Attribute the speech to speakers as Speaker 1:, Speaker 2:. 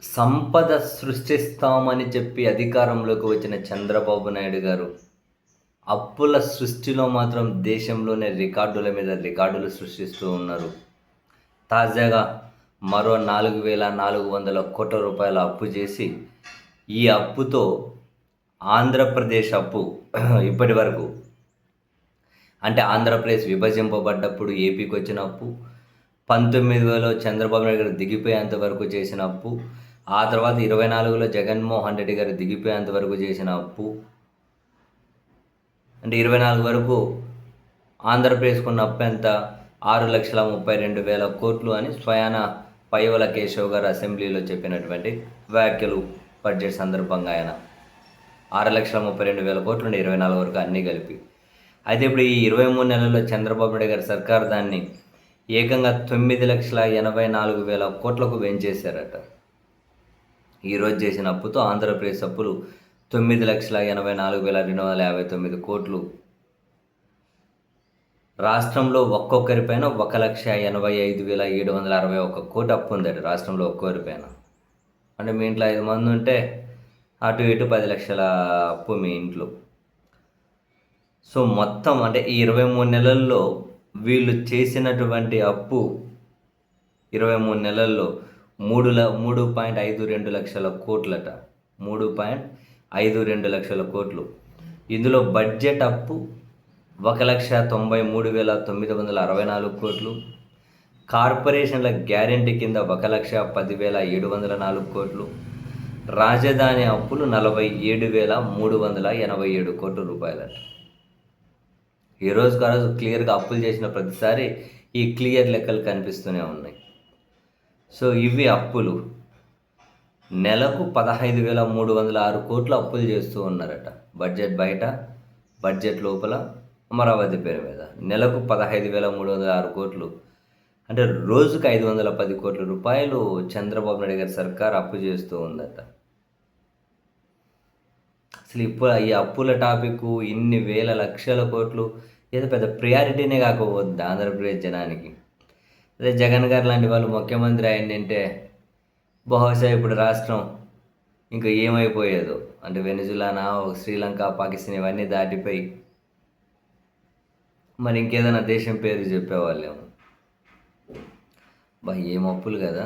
Speaker 1: సంపద సృష్టిస్తామని చెప్పి అధికారంలోకి వచ్చిన చంద్రబాబు నాయుడు గారు అప్పుల సృష్టిలో మాత్రం దేశంలోనే రికార్డుల మీద రికార్డులు సృష్టిస్తూ ఉన్నారు. తాజాగా మరో 4,400 కోట్ల రూపాయల అప్పు చేసి, ఈ అప్పుతో ఆంధ్రప్రదేశ్ అప్పు ఇప్పటి వరకు అంటే ఆంధ్రప్రదేశ్ విభజింపబడ్డప్పుడు ఏపీకి వచ్చిన అప్పు, 19లో చంద్రబాబు నాయుడు గారు దిగిపోయేంత వరకు చేసిన అప్పు, ఆ తర్వాత 24లో జగన్మోహన్ రెడ్డి గారు దిగిపోయేంత వరకు చేసిన అప్పు, అంటే 24 వరకు ఆంధ్రప్రదేశ్కున్న అప్పు ఎంత? 6,32,000 కోట్లు అని స్వయాన పయ్యవుల కేశవ్ గారు అసెంబ్లీలో చెప్పినటువంటి వ్యాఖ్యలు బడ్జెట్ సందర్భంగా ఆయన 6,32,000 కోట్లు ఉండే 24 వరకు అన్నీ కలిపి. అయితే ఇప్పుడు ఈ 23 నెలల్లో చంద్రబాబు నాయుడు గారి సర్కార్ దాన్ని ఏకంగా 9,84,000 కోట్లకు పెంచేశారట. ఈరోజు చేసిన అప్పుతో ఆంధ్రప్రదేశ్ అప్పులు 9,84,259 కోట్లు. రాష్ట్రంలో ఒక్కొక్కరిపైన 1,85,761 కోటి అప్పు ఉందట. రాష్ట్రంలో ఒక్కొక్కరిపైన అంటే మీ ఇంట్లో 5 మంది ఉంటే అటు ఇటు 10 లక్షల అప్పు మీ ఇంట్లో. సో మొత్తం అంటే ఈ 23 నెలల్లో వీళ్ళు చేసినటువంటి అప్పు 23 నెలల్లో 3.52 లక్షల కోట్లట. 3.52 లక్షల కోట్లు. ఇందులో బడ్జెట్ అప్పు 1,93,964 కోట్లు. కార్పొరేషన్ల గ్యారెంటీ కింద 1,10,704 కోట్లు. రాజధాని అప్పులు 47,387 కోట్ల రూపాయలట. ఈ రోజుకు ఆ రోజు క్లియర్గా అప్పులు చేసిన ప్రతిసారి ఈ క్లియర్ లెక్కలు కనిపిస్తూనే ఉన్నాయి. సో ఇవి అప్పులు. నెలకు 15,306 కోట్లు అప్పులు చేస్తూ ఉన్నారట. బడ్జెట్ బయట, బడ్జెట్ లోపల, అమరావతి పేరు మీద నెలకు 15,306 కోట్లు. అంటే రోజుకు 510 కోట్ల రూపాయలు చంద్రబాబు నాయుడు గారి సర్కార్ అప్పు చేస్తూ ఉందట. అసలు ఇప్పుడు ఈ అప్పుల టాపిక్ ఇన్ని వేల లక్షల కోట్లు ఏదో పెద్ద ప్రియారిటీనే కాకపోద్ది ఆంధ్రప్రదేశ్ జనానికి. అదే జగన్ గారు లాంటి వాళ్ళు ముఖ్యమంత్రి అయిందంటే బహుశా ఇప్పుడు రాష్ట్రం ఇంకా ఏమైపోయేదో, అంటే వెనిజులానా, శ్రీలంక, పాకిస్తాన్ ఇవన్నీ దాటిపోయి మరి ఇంకేదైనా దేశం పేరు చెప్పేవాళ్ళేమో. ఏం అప్పులు కదా.